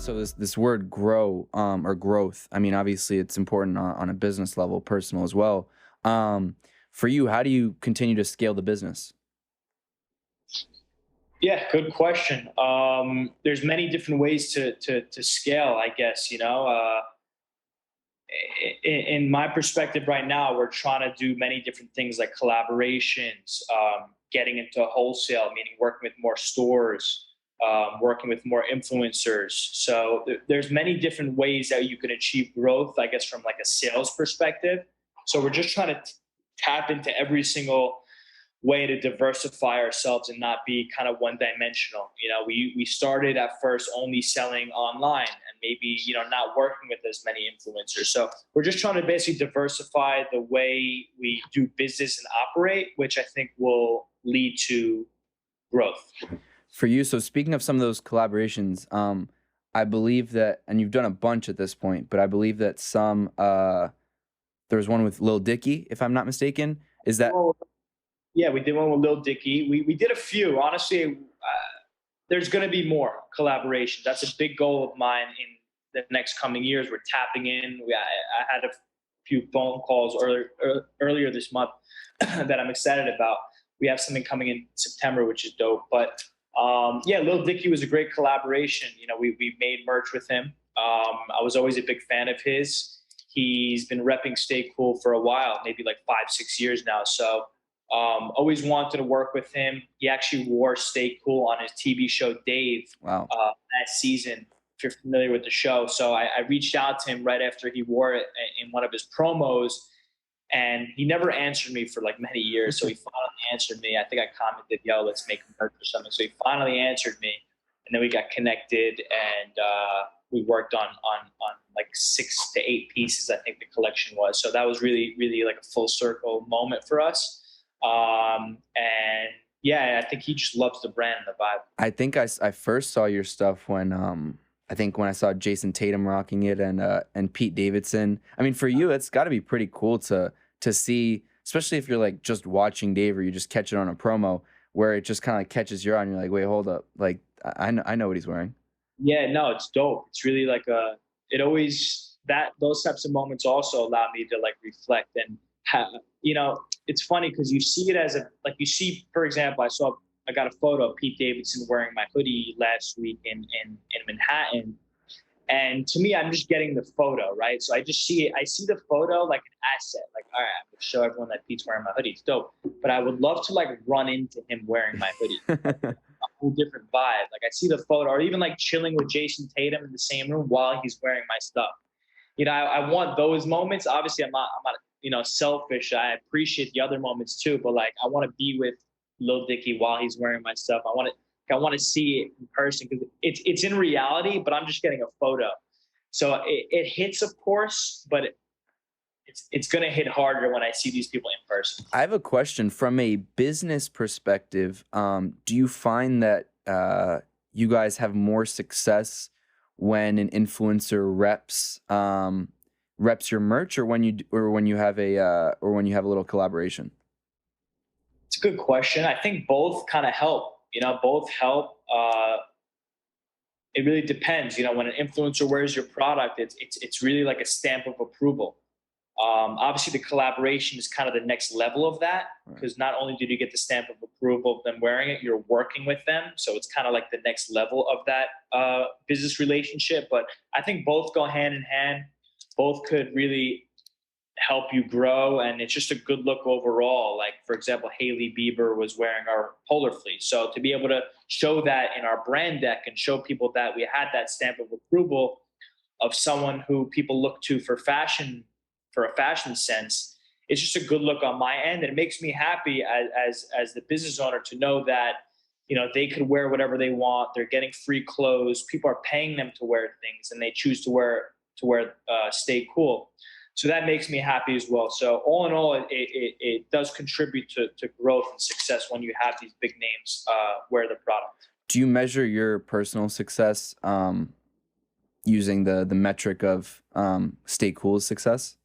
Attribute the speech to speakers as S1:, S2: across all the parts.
S1: So this word grow or growth. I mean, obviously it's important on a business level, personal as well. Um, for you, how do you continue to scale the business?
S2: Yeah, good question. There's many different ways to scale, I guess. In my perspective right now, we're trying to do many different things like collaborations, getting into wholesale, meaning working with more stores, working with more influencers. So there's many different ways that you can achieve growth, I guess, from like a sales perspective. So we're just trying to tap into every single way to diversify ourselves and not be kind of one dimensional. We started at first only selling online and maybe, not working with as many influencers. So we're just trying to basically diversify the way we do business and operate, which I think will lead to growth.
S1: For you, so speaking of some of those collaborations, I believe that, and you've done a bunch at this point, but I believe that there was one with Lil Dicky, if I'm not mistaken. Is that
S2: Well, yeah, we did one with Lil Dicky. We did a few. Honestly, there's going to be more collaborations. That's a big goal of mine in the next coming years. We're tapping in. I had a few phone calls earlier this month that I'm excited about. We have something coming in September, which is dope. But yeah, Lil Dicky was a great collaboration. We made merch with him. I was always a big fan of his. He's been repping Stay Cool for a while, maybe like 5, 6 years now. So always wanted to work with him. He actually wore Stay Cool on his TV show Dave
S1: wow?
S2: that season, if you're familiar with the show. So I reached out to him right after he wore it in one of his promos, and he never answered me for like many years. So he finally answered me. I think I commented, "Yo, let's make a merch or something." So he finally answered me, and then we got connected, and we worked on like 6 to 8 pieces. I think the collection was. So that was really really like a full circle moment for us. And yeah, I think he just loves the brand and the vibe.
S1: I think I first saw your stuff when I think when I saw Jason Tatum rocking it and Pete Davidson. I mean, for you, it's got to be pretty cool to see, especially if you're like just watching Dave or you just catch it on a promo where it just kind of like catches your eye and you're like, wait, hold up, like I know what he's wearing.
S2: Yeah, no, it's dope. It's really like it always that those types of moments also allow me to like reflect and have, it's funny because you see it as a, like you see, for example, I got a photo of Pete Davidson wearing my hoodie last week in Manhattan. And to me, I'm just getting the photo, right? So I just see it. I see the photo like an asset. Like, all right, I'm gonna show everyone that Pete's wearing my hoodie. It's dope. But I would love to like run into him wearing my hoodie. A whole different vibe. Like I see the photo, or even like chilling with Jason Tatum in the same room while he's wearing my stuff. I want those moments. Obviously, I'm not, selfish. I appreciate the other moments too, but like, I want to be with Lil Dicky while he's wearing my stuff. I want to see it in person because it's in reality, but I'm just getting a photo. So it hits, of course, but it's going to hit harder when I see these people in person.
S1: I have a question from a business perspective. Do you find that you guys have more success when an influencer reps your merch, or when you have a little collaboration?
S2: It's a good question. I think both kind of help. Both help. It really depends. When an influencer wears your product, it's really like a stamp of approval. Obviously, the collaboration is kind of the next level of that
S1: Right.
S2: because not only did you get the stamp of approval of them wearing it, you're working with them. So it's kind of like the next level of that business relationship. But I think both go hand in hand. Both could really help you grow, and it's just a good look overall. Like, for example, Hailey Bieber was wearing our polar fleece, so to be able to show that in our brand deck and show people that we had that stamp of approval of someone who people look to for fashion, for a fashion sense, it's just a good look on my end, and it makes me happy as the business owner to know that they could wear whatever they want. They're getting free clothes. People are paying them to wear things, and they choose to wear Stay Cool. So that makes me happy as well. So all in all, it does contribute to growth and success when you have these big names wear the product.
S1: Do you measure your personal success using the metric of Stay Cool's success?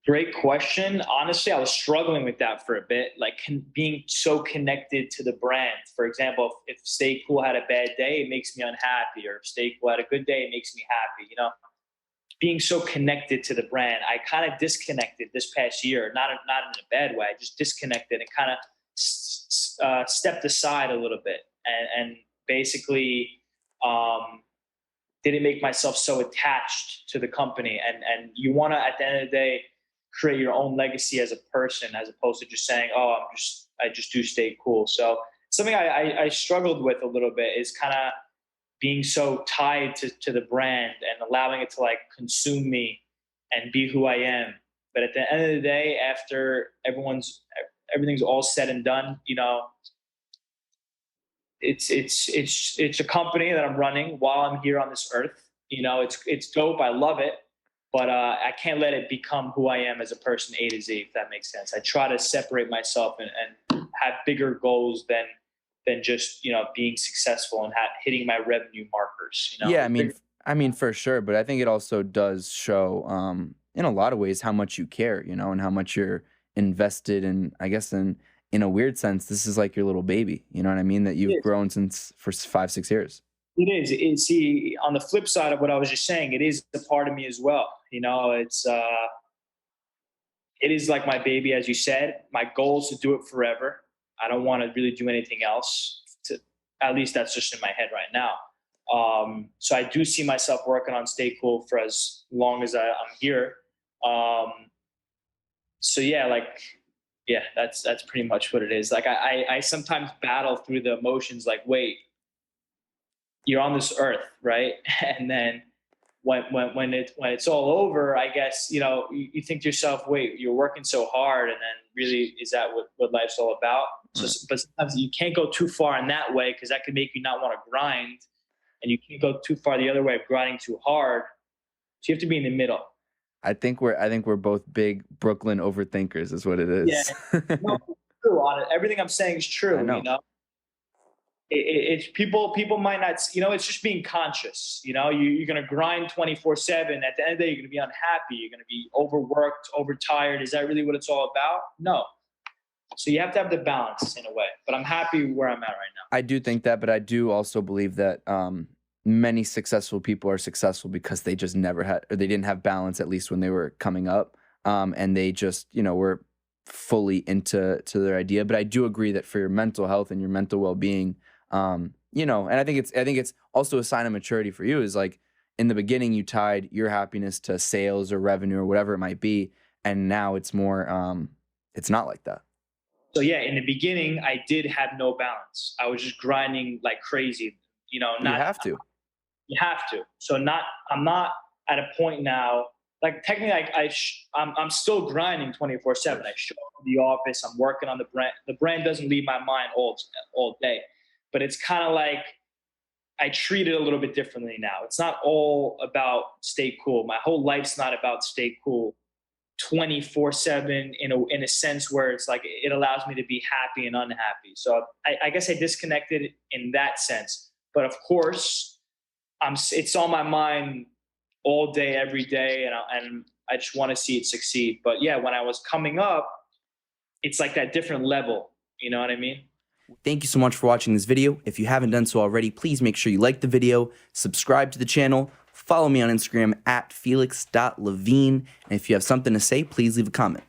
S2: Great question. Honestly, I was struggling with that for a bit, like being so connected to the brand. For example, if Stay Cool had a bad day, it makes me unhappy, or if Stay Cool had a good day, it makes me happy. You know, being so connected to the brand, I kind of disconnected this past year. Not in a bad way. I just disconnected and kind of stepped aside a little bit, and basically didn't make myself so attached to the company. And you want to, at the end of the day, create your own legacy as a person, as opposed to just saying, "Oh, I just do Stay Cool." So something I struggled with a little bit is kind of being so tied to the brand and allowing it to like consume me and be who I am. But at the end of the day, after everything's all said and done, you know, it's a company that I'm running while I'm here on this earth. You know, it's dope. I love it, but I can't let it become who I am as a person, A to Z. If that makes sense. I try to separate myself and have bigger goals than just, you know, being successful and hitting my revenue markers. You know.
S1: Yeah, I mean for sure, but I think it also does show in a lot of ways how much you care, you know, and how much you're invested in. I guess in a weird sense, this is like your little baby. You know what I mean? That you've grown since for 5, 6 years.
S2: It is. See, on the flip side of what I was just saying, it is a part of me as well. You know, it is like my baby, as you said. My goal is to do it forever. I don't want to really do anything else. At least that's just in my head right now. So I do see myself working on Stay Cool for as long as I'm here. So yeah, like, yeah, that's pretty much what it is. Like I sometimes battle through the emotions. Like, wait, you're on this earth, right? And then when it's all over, I guess, you know, you think to yourself, wait, you're working so hard, and then really, is that what life's all about? So, but sometimes you can't go too far in that way, because that could make you not want to grind, and you can't go too far the other way of grinding too hard. So you have to be in the middle.
S1: I think we're both big Brooklyn overthinkers, is what it is.
S2: Yeah, no, true on it. Everything I'm saying is true.
S1: I know.
S2: You know, it's people might not. You know, it's just being conscious. You know, you're gonna grind 24/7. At the end of the day, you're gonna be unhappy. You're gonna be overworked, overtired. Is that really what it's all about? No. So you have to have the balance in a way. But I'm happy where I'm at right now.
S1: I do think that, but I do also believe that many successful people are successful because they just never had, or they didn't have balance, at least when they were coming up, and they just, you know, were fully into their idea. But I do agree that for your mental health and your mental well-being, you know, and I think it's also a sign of maturity for you, is like, in the beginning you tied your happiness to sales or revenue or whatever it might be, and now it's more it's not like that.
S2: So yeah, in the beginning, I did have no balance. I was just grinding like crazy. You know,
S1: You have to.
S2: You have to. So I'm not at a point now. Like technically, I'm still grinding 24/7. I show up to the office. I'm working on the brand. The brand doesn't leave my mind all day, but it's kind of like I treat it a little bit differently now. It's not all about Stay Cool. My whole life's not about Stay Cool 24/7 in a sense where it's like it allows me to be happy and unhappy. So I guess I disconnected in that sense. But of course, it's on my mind all day, every day, and I just want to see it succeed. But yeah, when I was coming up, it's like that different level. You know what I mean?
S1: Thank you so much for watching this video. If you haven't done so already, please make sure you like the video, subscribe to the channel, follow me on Instagram at felix.levine, and if you have something to say, please leave a comment.